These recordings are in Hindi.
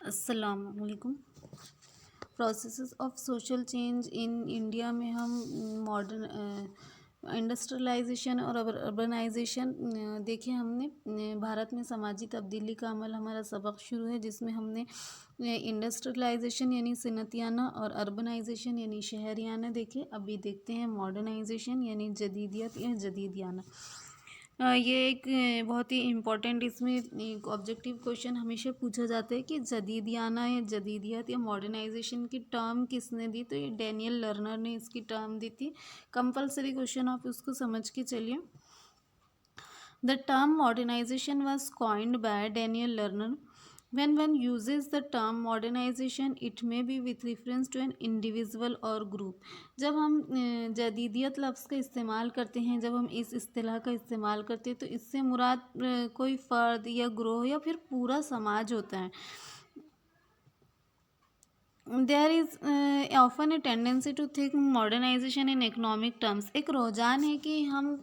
अस्सलामुअलैकुम। Processes of social change in India में हम मॉडर्न इंडस्ट्रियलाइजेशन और अर्बनाइजेशन देखे हमने। भारत में समाजी तब्दीली का अमल हमारा सबक शुरू है, जिसमें हमने इंडस्ट्रियलाइजेशन यानी सनतियाना और अर्बनाइजेशन यानी शहरियाना देखे। अभी देखते हैं मॉडर्नाइजेशन यानी जदीदियत या जदीदियाना। ये एक बहुत ही इम्पोर्टेंट, इसमें एक ऑब्जेक्टिव क्वेश्चन हमेशा पूछा जाता है कि जदीदियाना या जदीदियत या मॉडर्नाइजेशन की टर्म किसने दी। तो ये डैनियल लर्नर ने इसकी टर्म दी थी। कंपलसरी क्वेश्चन, आप उसको समझ के चलिए। The term modernisation was coined by Daniel Lerner. When one uses the term modernization, it may be with reference to an individual or group. जब हम जदीदियत लफ्ज़ का इस्तेमाल करते हैं, जब हम इस इस्तिलाह का इस्तेमाल करते हैं, तो इससे मुराद कोई फ़र्द या ग्रोह या फिर पूरा समाज होता है। There is often a tendency to think modernisation in economic terms. एक रुझान है कि हम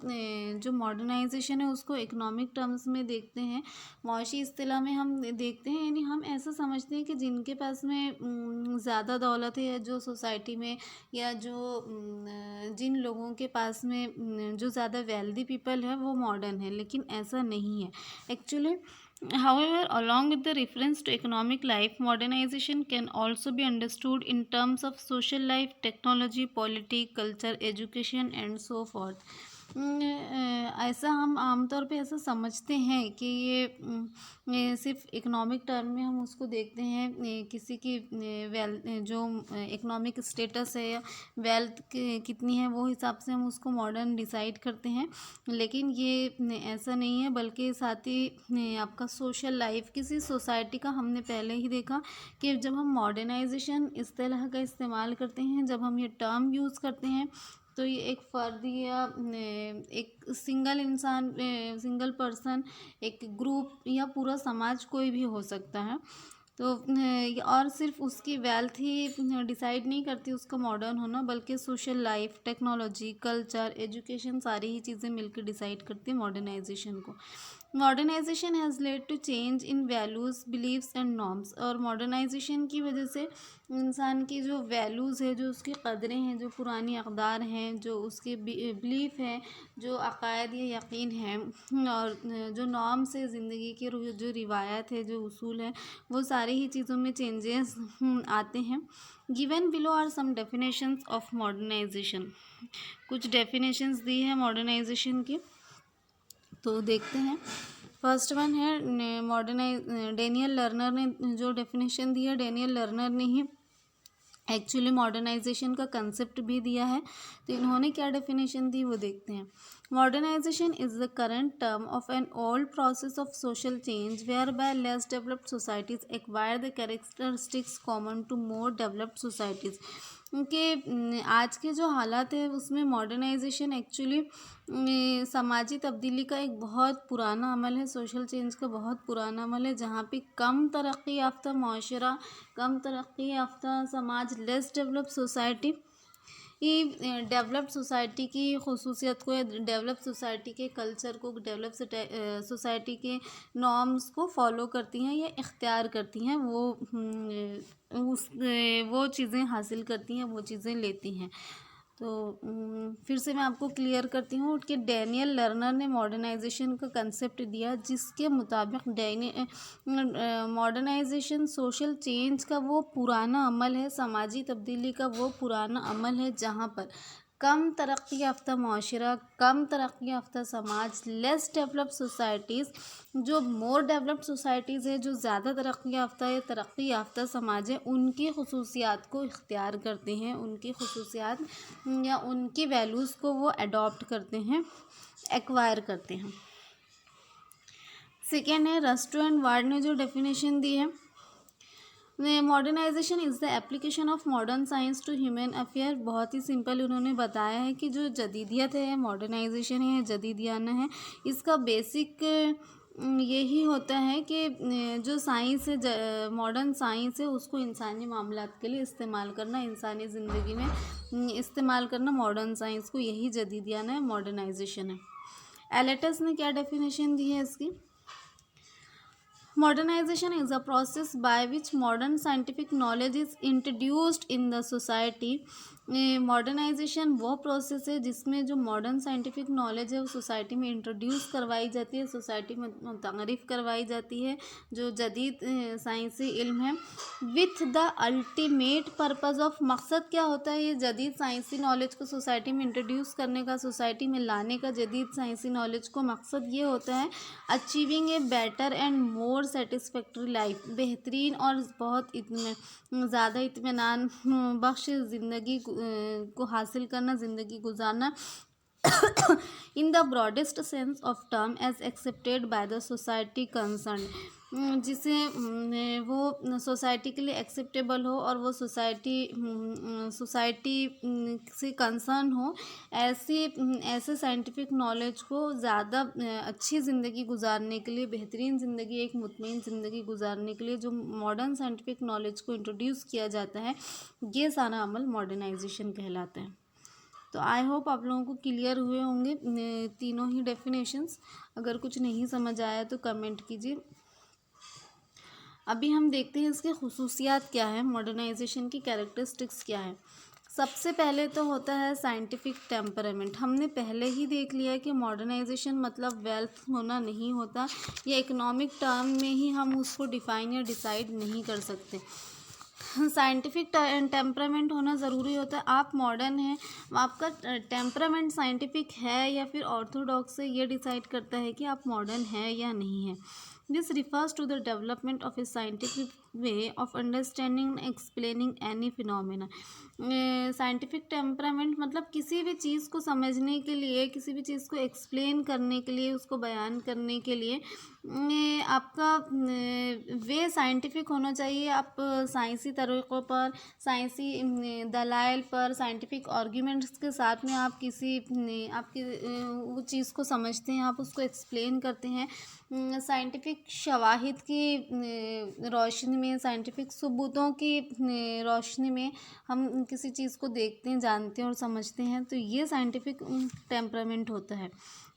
जो मॉडर्नाइजेशन है उसको इकोनॉमिक टर्म्स में देखते हैं, मौशी इस्तिलाह में हम देखते हैं। यानी हम ऐसा समझते हैं कि जिनके पास में ज़्यादा दौलत है, या जो सोसाइटी में, या जो जिन लोगों के पास में जो ज़्यादा वेल्दी पीपल है वो मॉडर्न है, लेकिन ऐसा नहीं है actually. However, along with the reference to economic life, modernization can also be understood in terms of social life, technology, politics, culture, education and so forth. ऐसा हम आमतौर पे ऐसा समझते हैं कि ये सिर्फ इकोनॉमिक टर्म में हम उसको देखते हैं, किसी की जो इकोनॉमिक स्टेटस है या वेल्थ कितनी है, वो हिसाब से हम उसको मॉडर्न डिसाइड करते हैं। लेकिन ये ऐसा नहीं है, बल्कि साथ ही आपका सोशल लाइफ, किसी सोसाइटी का, हमने पहले ही देखा कि जब हम मॉडर्नाइजेशन इस्तिलाह का इस्तेमाल करते हैं, जब हम ये टर्म यूज़ करते हैं, तो ये एक फ़र्द या एक सिंगल इंसान, सिंगल पर्सन, एक ग्रुप या पूरा समाज कोई भी हो सकता है। तो और सिर्फ उसकी वेल्थ ही डिसाइड नहीं करती उसका मॉडर्न होना, बल्कि social life, technology, culture, education, सारी ही चीज़ें मिलकर डिसाइड करती है मॉडर्नाइजेशन को। Modernisation has led to change in values, beliefs and norms. और मॉडर्नाइजेशन की वजह से इंसान की जो वैल्यूज़ है, जो उसकी कदरें हैं, जो पुरानी अक़दार हैं, जो उसके बिलीफ हैं, जो अक़ायद या यकीन हैं, और जो नॉर्म्स है ज़िंदगी के, जो रिवायत है, जो उसूल है, वो सारी ही चीज़ों में चेंजेस आते हैं। Given below are some definitions of modernisation. कुछ डेफिनेशंस दी है मॉडर्नाइजेशन की, तो देखते हैं। फर्स्ट वन है डेनियल लर्नर ने जो डेफिनेशन दी है, डेनियल लर्नर ने ही एक्चुअली मॉडर्नाइजेशन का कंसेप्ट भी दिया है। तो इन्होंने क्या डेफिनेशन दी वो देखते हैं। Modernisation is the current term of an old process of social change where by less developed societies acquire the characteristics common to more developed societies. उनके आज के जो हालात है उसमें मॉडर्नाइजेशन एक्चुअली समाजी तब्दीली का एक बहुत पुराना अमल है, सोशल चेंज का बहुत पुराना अमल है, जहाँ पे कम तरक्की याफ्ता माशरा, कम तरक्की याफ्ता समाज, less develop society developed society की खसूसियत को, या डेवलप सोसाइटी के कल्चर को, डेवलप सोसाइटी के नॉर्म्स को फॉलो करती हैं या इख्तियार करती हैं, वो चीज़ें हासिल करती हैं, वो चीज़ें लेती हैं। तो फिर से मैं आपको क्लियर करती हूँ कि डैनियल लर्नर ने मॉडर्नाइजेशन का कंसेप्ट दिया, जिसके मुताबिक मॉडर्नाइजेशन सोशल चेंज का वो पुराना अमल है, समाजी तब्दीली का वो पुराना अमल है, जहाँ पर कम तरक्की याफ्ता माशरा, कम तरक्की याफ्ता समाज, लेस डेवलप्ड सोसाइटीज़, जो मोर डेवलप्ड सोसाइटीज़ है, जो ज़्यादा तरक्की याफ्ता या तरक्की याफ्ता समाज है, उनकी खसूसियात को इख्तियार करते हैं, उनकी खसूसियात या उनकी वैल्यूज़ को वो अडॉप्ट करते हैं, एक्वायर करते हैं। सेकेंड है रस्टो एंड वार्ड ने जो डेफिनेशन दी है, modernisation is the application of modern science to human affair. बहुत ही सिंपल उन्होंने बताया है कि जो जदीदियत है, मॉडर्नाइजेशन है, जदीदियाना है, इसका बेसिक यही होता है कि जो साइंस है, मॉडर्न साइंस है, उसको इंसानी मामलात के लिए इस्तेमाल करना, इंसानी ज़िंदगी में इस्तेमाल करना, मॉडर्न साइंस को, यही जदीदियाना है, मॉडर्नाइजेशन है। एलेटस ने क्या डेफिनेशन दी है इसकी? Modernization is a process by which modern scientific knowledge is introduced in the society. Modernisation वो प्रोसेस है जिसमें जो मॉडर्न साइंटिफिक नॉलेज है वो सोसाइटी में इंट्रोड्यूस करवाई जाती है, सोसाइटी में तारीफ़ करवाई जाती है जो जदीद साइंसी इल्म है, with the ultimate purpose of, मकसद क्या होता है ये जदीद साइंसी नॉलेज को सोसाइटी में इंट्रोड्यूस करने का, सोसाइटी में लाने का, जदीद साइंसी नॉलेज को मकसद ये होता है achieving a better and more satisfactory life, बेहतरीन और बहुत ज़्यादा इत्मीनान बख्श ज़िंदगी को हासिल करना, ज़िंदगी गुजारना in the broadest sense of term as accepted by the society concern, जिसे वो सोसाइटी के लिए एक्सेप्टेबल हो और वो सोसाइटी से कंसर्न हो, ऐसे साइंटिफिक नॉलेज को ज़्यादा अच्छी ज़िंदगी गुजारने के लिए, बेहतरीन ज़िंदगी, एक मुतमईन ज़िंदगी गुजारने के लिए जो मॉडर्न साइंटिफिक नॉलेज को इंट्रोड्यूस किया जाता है, ये सारा अमल मॉडर्नाइजेशन कहलाता है। तो आई होप आप लोगों को क्लियर हुए होंगे तीनों ही डेफिनेशंस। अगर कुछ नहीं समझ आया तो कमेंट कीजिए। अभी हम देखते हैं इसके खुसूसियात क्या है, मॉडर्नाइजेशन की कैरेक्टरिस्टिक्स क्या है। सबसे पहले तो होता है साइंटिफिक टेम्परामेंट। हमने पहले ही देख लिया कि मॉडर्नाइजेशन मतलब वेल्थ होना नहीं होता, ये इकोनॉमिक टर्म में ही हम उसको डिफाइन या डिसाइड नहीं कर सकते। साइंटिफिक टेम्परामेंट होना ज़रूरी होता है। आप मॉडर्न हैं, आपका टेम्परामेंट साइंटिफिक है या फिर ऑर्थोडॉक्स है, ये डिसाइड करता है कि आप मॉडर्न है या नहीं है। This refers to the development of a scientific way of understanding and explaining any phenomena. Scientific temperament मतलब किसी भी चीज़ को समझने के लिए, किसी भी चीज़ को एक्सप्लेन करने के लिए, उसको बयान करने के लिए आपका वे साइंटिफिक होना चाहिए। आप साइंसी तरीक़ों पर, साइंसी दलाइल पर, साइंटिफिक आर्ग्यूमेंट्स के साथ में आप आपकी वो चीज़ को समझते हैं, आप उसको एक्सप्लेन करते हैं। साइंटिफिक शवाहिद की रोशनी में, साइंटिफिक सबूतों की रोशनी में हम किसी चीज़ को देखते हैं, जानते हैं और समझते हैं, तो ये साइंटिफिक टेम्परामेंट होता है।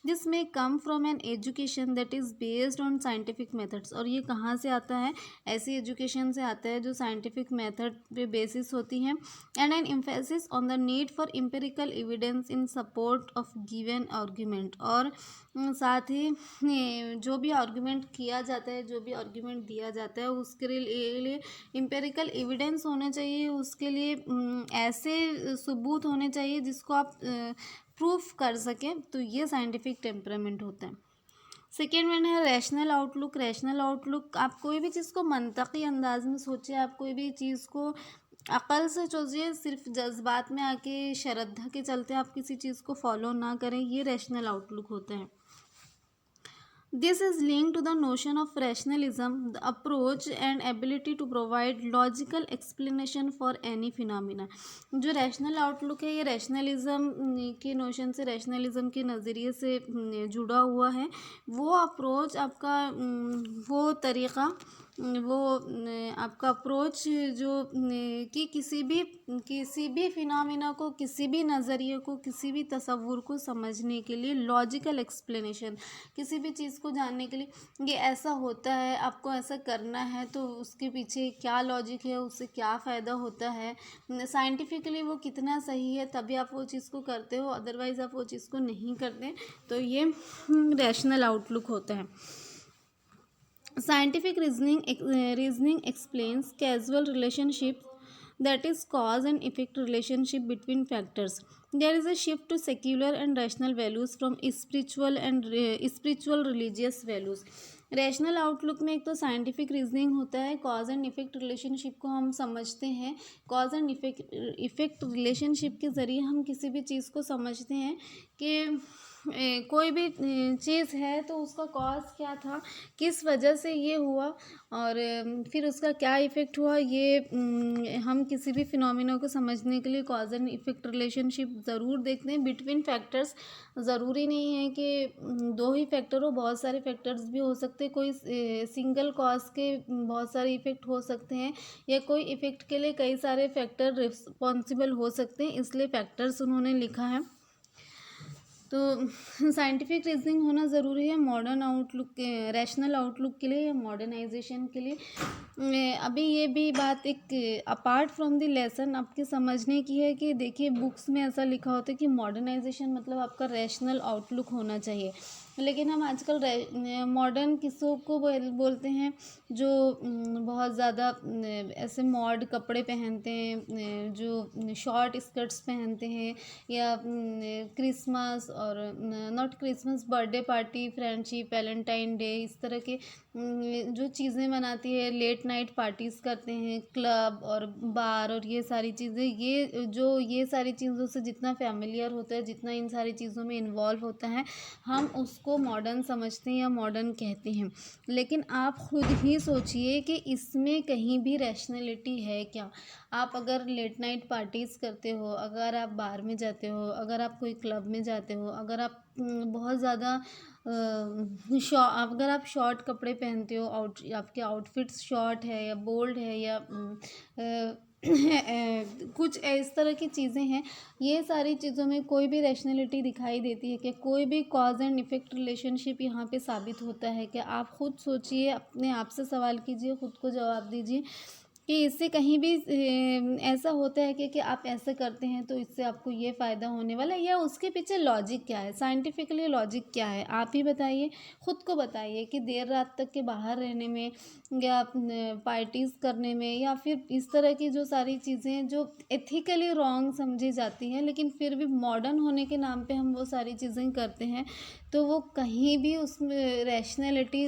दिस में come from an education that is based on scientific methods. और ये कहाँ से आता है? ऐसी एजुकेशन से आता है जो साइंटिफिक मेथड पे बेसिस होती है। And N emphasis on the need for empirical evidence in support of given argument. और साथ ही जो भी आर्ग्यूमेंट किया जाता है, जो भी आर्ग्यूमेंट दिया जाता है, उसके लिए एम्पिरिकल एविडेंस होने चाहिए, उसके लिए ऐसे सबूत होने चाहिए जिसको आप प्रूफ कर सकें। तो ये साइंटिफिक टेम्परामेंट होता है। सेकेंड वन है रैशनल आउटलुक। रैशनल आउटलुक, आप कोई भी चीज़ को मंतकी अंदाज में सोचिए, आप कोई भी चीज़ को अकल से सोचिए, सिर्फ जज्बात में आके श्रद्धा के चलते आप किसी चीज़ को फॉलो ना करें, ये रैशनल आउटलुक होता है। This is linked to the notion of rationalism, the approach and ability to provide logical explanation for any phenomena। जो रैशनल आउटलुक है ये रैशनलिज्म के नोशन से, रैशनलिज्म के नज़रिए से जुड़ा हुआ है। वो अप्रोच आपका, वो तरीक़ा, वो आपका अप्रोच जो कि किसी भी फिनोमेना को, किसी भी नज़रिए को, किसी भी तसव्वुर को समझने के लिए लॉजिकल एक्सप्लेनेशन, किसी भी चीज़ को जानने के लिए ये ऐसा होता है, आपको ऐसा करना है, तो उसके पीछे क्या लॉजिक है, उससे क्या फ़ायदा होता है, साइंटिफिकली वो कितना सही है, तभी आप वो चीज़ को करते हो, अदरवाइज़ आप वो चीज़ को नहीं करते। तो ये रैशनल आउटलुक होता है। Scientific reasoning explains causal relationship, that is cause and effect relationship between factors. There is a shift to secular and rational values from spiritual religious values. Rational outlook में एक तो साइंटिफिक रीजनिंग होता है, कॉज एंड इफ़ेक्ट रिलेशनशिप को हम समझते हैं। कॉज एंड इफ़ेक्ट रिलेशनशिप के ज़रिए हम किसी भी चीज़ को समझते हैं कि कोई भी चीज़ है तो उसका कॉज क्या था, किस वजह से ये हुआ, और फिर उसका क्या इफ़ेक्ट हुआ। ये हम किसी भी फिनोमिना को समझने के लिए कॉज एंड इफ़ेक्ट रिलेशनशिप ज़रूर देखते हैं बिटवीन फैक्टर्स। ज़रूरी नहीं है कि दो ही फैक्टर हो, बहुत सारे फैक्टर्स भी हो सकते हैं। कोई सिंगल कॉज के बहुत सारे इफ़ेक्ट हो सकते हैं, या कोई इफ़ेक्ट के लिए कई सारे फैक्टर रिस्पॉन्सिबल हो सकते हैं, इसलिए फैक्टर्स उन्होंने लिखा है। तो साइंटिफिक रीजनिंग होना ज़रूरी है मॉडर्न आउटलुक के, रैशनल आउटलुक के लिए या मॉडर्नाइजेशन के लिए। अभी ये भी बात एक अपार्ट फ्रॉम द लेसन आपके समझने की है कि देखिए बुक्स में ऐसा लिखा होता है कि मॉडर्नाइजेशन मतलब आपका रैशनल आउटलुक होना चाहिए, लेकिन हम आजकल मॉडर्न किसों को बोलते हैं जो बहुत ज़्यादा ऐसे मॉड कपड़े पहनते हैं, जो शॉर्ट स्कर्ट्स पहनते हैं, या क्रिसमस और not Christmas, birthday party, friendship, Valentine day, इस तरह के जो चीज़ें मनाती है, लेट नाइट पार्टीज़ करते हैं, क्लब और बार और ये सारी चीज़ें, ये सारी चीज़ों से जितना फैमिलियर होता है, जितना इन सारी चीज़ों में इन्वॉल्व होता है, हम उसको मॉडर्न समझते हैं या मॉडर्न कहते हैं। लेकिन आप खुद ही सोचिए कि इसमें कहीं भी रैशनैलिटी है क्या? आप अगर लेट नाइट पार्टीज़ करते हो, अगर आप बार में जाते हो, अगर आप कोई क्लब में जाते हो, अगर आप बहुत ज़्यादा अगर आप शॉर्ट कपड़े पहनते हो, आपके आउटफिट्स शॉर्ट है या बोल्ड है या कुछ इस तरह की चीज़ें हैं, ये सारी चीज़ों में कोई भी रैशनैलिटी दिखाई देती है कि कोई भी कॉज एंड इफ़ेक्ट रिलेशनशिप यहाँ पे साबित होता है कि आप खुद सोचिए, अपने आप से सवाल कीजिए, खुद को जवाब दीजिए कि इससे कहीं भी ऐसा होता है कि आप ऐसे करते हैं तो इससे आपको ये फ़ायदा होने वाला है, या उसके पीछे लॉजिक क्या है, साइंटिफिकली लॉजिक क्या है, आप ही बताइए, खुद को बताइए कि देर रात तक के बाहर रहने में या पार्टीज़ करने में या फिर इस तरह की जो सारी चीज़ें जो एथिकली रॉन्ग समझी जाती हैं, लेकिन फिर भी मॉडर्न होने के नाम पे हम वो सारी चीज़ें करते हैं, तो वो कहीं भी उसमें रैशनैलिटी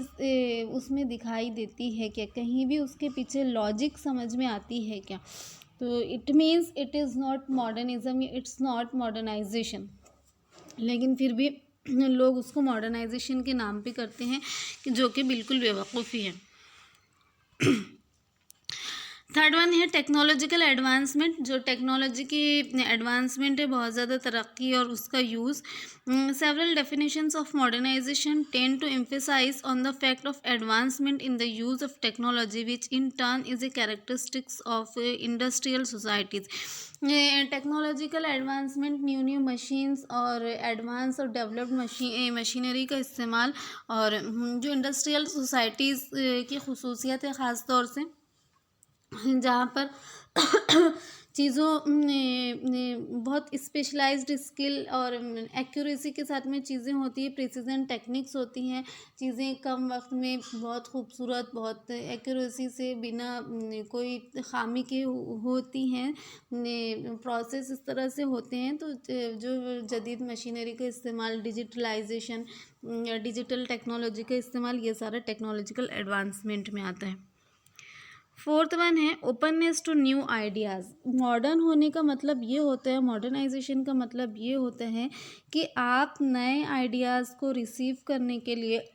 उसमें दिखाई देती है क्या, कहीं भी उसके पीछे लॉजिक समझ में आती है क्या? तो it means it is not modernism, it's not modernisation. लेकिन फिर भी लोग उसको मॉडर्नाइजेशन के नाम पे करते हैं, जो कि बिल्कुल बेवकूफ़ी है। थर्ड वन है टेक्नोलॉजिकल एडवांसमेंट। जो टेक्नोलॉजी की एडवांसमेंट है, बहुत ज़्यादा तरक्की और उसका use. Several definitions of modernisation tend to emphasise on the fact of advancement in the use of technology which in turn is a characteristics of industrial societies. Technological advancement, new new machines और एडवांस और डेवलप्ड मशीनरी का इस्तेमाल, और जो इंडस्ट्रियल सोसाइटीज़ की खसूसियत है ख़ास तौर से, जहाँ पर चीज़ों ने बहुत स्पेशलाइज्ड स्किल और एक्यूरेसी के साथ में चीज़ें होती है, प्रिसीजन टेक्निक्स होती हैं, चीज़ें कम वक्त में बहुत खूबसूरत, बहुत एक्यूरेसी से, बिना कोई खामी के होती हैं, प्रोसेस इस तरह से होते हैं। तो जो जदीद मशीनरी का इस्तेमाल, डिजिटलाइजेशन, डिजिटल टेक्नोलॉजी का इस्तेमाल, ये सारा टेक्नोलॉजिकल एडवांसमेंट में आता है। फोर्थ वन है openness to new ideas. Modern होने का मतलब ये होता है, मॉडर्नाइजेशन का मतलब ये होता है कि आप नए आइडियाज़ को रिसीव करने के लिए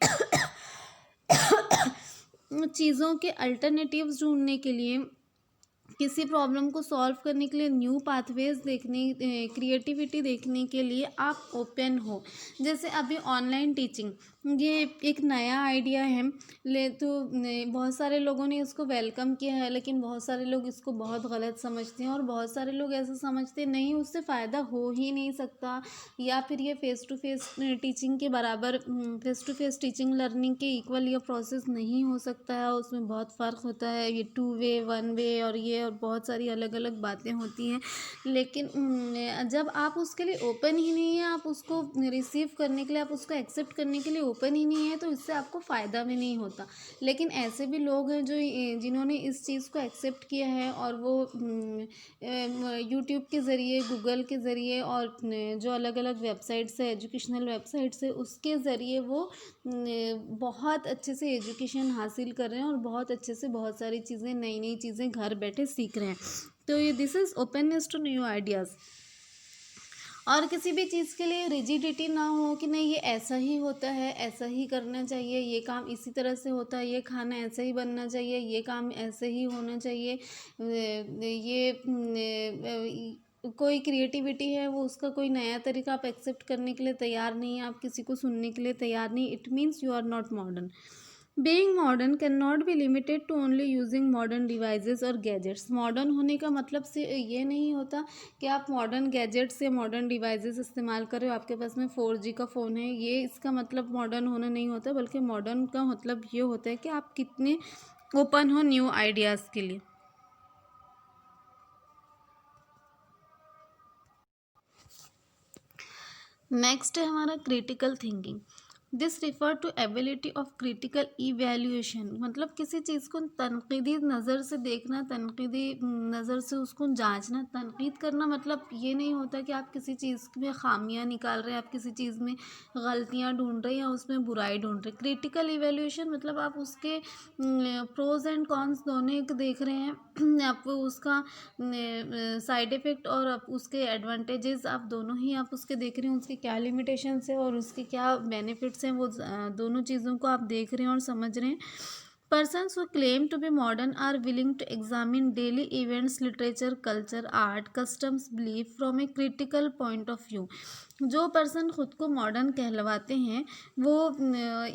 चीज़ों के अल्टरनेटिव्स ढूंढने के लिए, किसी प्रॉब्लम को सॉल्व करने के लिए न्यू पाथवेज देखने, क्रिएटिविटी देखने के लिए आप ओपन हो। जैसे अभी ऑनलाइन टीचिंग, ये एक नया आइडिया है, तो बहुत सारे लोगों ने इसको वेलकम किया है, लेकिन बहुत सारे लोग इसको बहुत गलत समझते हैं, और बहुत सारे लोग ऐसा समझते नहीं, उससे फ़ायदा हो ही नहीं सकता, या फिर ये फ़ेस टू फेस टीचिंग के बराबर, face to face teaching learning के इक्वल ये प्रोसेस नहीं हो सकता है, उसमें बहुत फ़र्क होता है, ये 2 वे 1 वे और ये और बहुत सारी अलग अलग बातें होती हैं। लेकिन जब आप उसके लिए ओपन ही नहीं है, आप उसको रिसीव करने के लिए, आप उसको एक्सेप्ट करने के लिए ओपन ही नहीं है, तो इससे आपको फ़ायदा भी नहीं होता। लेकिन ऐसे भी लोग हैं जो जिन्होंने इस चीज़ को एक्सेप्ट किया है, और वो यूट्यूब के ज़रिए, गूगल के ज़रिए, और जो अलग अलग वेबसाइट्स है, एजुकेशनल वेबसाइट्स है, उसके ज़रिए वो बहुत अच्छे से एजुकेशन हासिल कर रहे हैं, और बहुत अच्छे से बहुत सारी चीज़ें, नई नई चीज़ें घर बैठे सीख रहे हैं। तो ये this is openness to new ideas. और किसी भी चीज़ के लिए रिजिडिटी ना हो कि नहीं ये ऐसा ही होता है, ऐसा ही करना चाहिए, ये काम इसी तरह से होता है, ये खाना ऐसे ही बनना चाहिए, ये काम ऐसे ही होना चाहिए, कोई क्रिएटिविटी है वो, उसका कोई नया तरीका आप एक्सेप्ट करने के लिए तैयार नहीं है, आप किसी को सुनने के लिए तैयार नहीं, it means you are not modern. Being modern can not be limited to only using modern devices और गैजेट्स। मॉडर्न होने का मतलब से ये नहीं होता कि आप मॉडर्न गैजेट्स या मॉडर्न डिवाइसेस इस्तेमाल कर रहे हो, आपके पास में 4G का फ़ोन है, ये इसका मतलब मॉडर्न होना नहीं होता, बल्कि मॉडर्न का मतलब ये होता है कि आप कितने ओपन हो न्यू आइडियाज़ के लिए। नेक्स्ट है हमारा critical thinking. This refer to ability of critical evaluation, मतलब किसी चीज़ को तनकीदी नज़र से देखना, तनकीदी नज़र से उसको जांचना। तनकीद करना मतलब ये नहीं होता कि आप किसी चीज़ में खामियां निकाल रहे हैं, आप किसी चीज़ में गलतियां ढूंढ रहे हैं या उसमें बुराई ढूंढ रहे हैं। क्रिटिकल इवैल्यूएशन मतलब आप उसके प्रोज एंड कॉन्स दोनों को देख रहे हैं, आप उसका साइड इफ़ेक्ट और आप उसके एडवांटेजेस आप दोनों ही आप उसके देख रहे हैं, उसकी क्या लिमिटेशंस है और उसके क्या बेनिफिट्स हैं, वो दोनों चीज़ों को आप देख रहे हैं और समझ रहे हैं। Persons who claim to be modern are willing to examine daily events, literature, culture, art, customs, belief from a critical point of view। जो पर्सन खुद को मॉडर्न कहलवाते हैं वो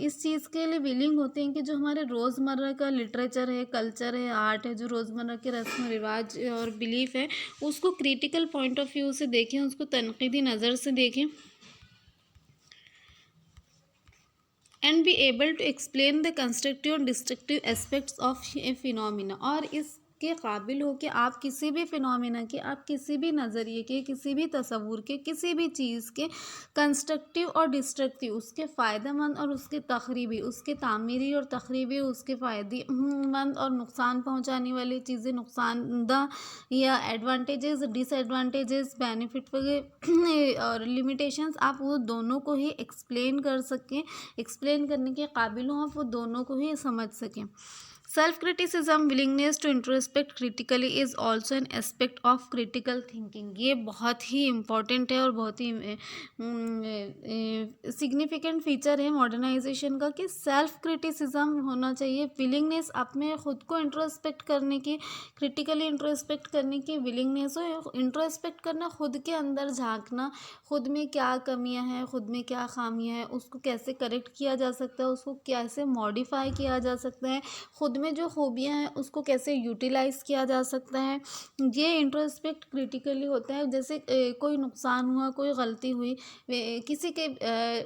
इस चीज़ के लिए विलिंग होते हैं कि जो हमारे रोज़मर्रा का लिटरेचर है, कल्चर है, आर्ट है, जो रोज़मर्रा के रस्म रिवाज और बिलीफ है, उसको क्रिटिकल पॉइंट ऑफ व्यू से देखें, उसको तनकीदी नज़र से देखें, and be able to explain the constructive और destructive aspects of a phenomena. और इसके काबिल हो कि आप किसी भी फिनोमिना के, आप किसी भी नज़रिए के, किसी भी तस्वुर के, किसी भी चीज़ के कंस्ट्रक्टिव और डिस्ट्रक्टिव, उसके फ़ायदेमंद और उसके तखरीबी, उसके तामीरी और तखरीबी, उसके फ़ायदेमंद और नुकसान पहुँचाने वाली चीज़ें, नुकसानदा या एडवांटेजेस, डिसएडवांटेजेस, बेनिफिट वगैरह और लिमिटेशंस, आप वो दोनों को ही एक्सप्लेन कर सकें, एक्सप्लेन करने के काबिल हों, आप वो दोनों को ही समझ सकें। Self criticism, willingness to introspect critically is also an aspect of critical thinking. ये बहुत ही इम्पॉर्टेंट है और बहुत ही सिग्निफिकेंट फीचर है मॉडर्नाइजेशन का कि सेल्फ क्रिटिसिज्म होना चाहिए, विलिंगनेस, आप में खुद को इंट्रोस्पेक्ट करने की, क्रिटिकली इंट्रोस्पेक्ट करने की विलिंगनेस हो। इंट्रोस्पेक्ट करना, खुद के अंदर झांकना, खुद में क्या कमियां हैं, खुद में क्या खामियां हैं, उसको कैसे करेक्ट किया जा सकता है, उसको कैसे मॉडिफाई किया जा सकता है, खुद में जो खूबियां हैं उसको कैसे यूटिलाइज किया जा सकता है। ये इंट्रोस्पेक्ट क्रिटिकली होता है। जैसे कोई नुकसान हुआ, कोई गलती हुई, किसी के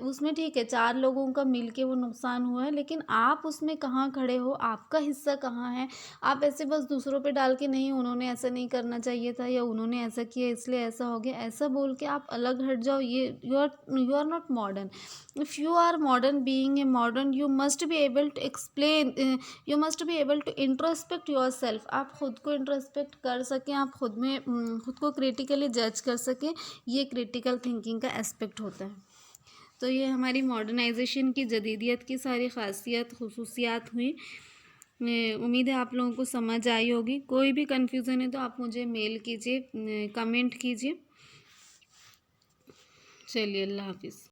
उसमें ठीक है 4 लोगों का मिल के वो नुकसान हुआ है, लेकिन आप उसमें कहाँ खड़े हो, आपका हिस्सा कहाँ है। आप ऐसे बस दूसरों पे डाल के नहीं, उन्होंने ऐसा नहीं करना चाहिए था या उन्होंने ऐसा किया इसलिए ऐसा हो गया, ऐसा बोल के आप अलग हट जाओ, ये you are not modern. If you are modern, being a modern, you must be able to explain, you must be able to introspect yourself. आप खुद को इंट्रोस्पेक्ट कर सकें, आप खुद में खुद को क्रिटिकली जज कर सकें, ये क्रिटिकल थिंकिंग का एस्पेक्ट होता है। तो ये हमारी मॉडर्नाइजेशन की जदीदियत की सारी ख़ासियत खुसूसियात हुई। उम्मीद है आप लोगों को समझ आई होगी। कोई भी कन्फ्यूज़न है तो आप मुझे मेल कीजिए, कमेंट कीजिए। चलिए, अल्लाह हाफिज़।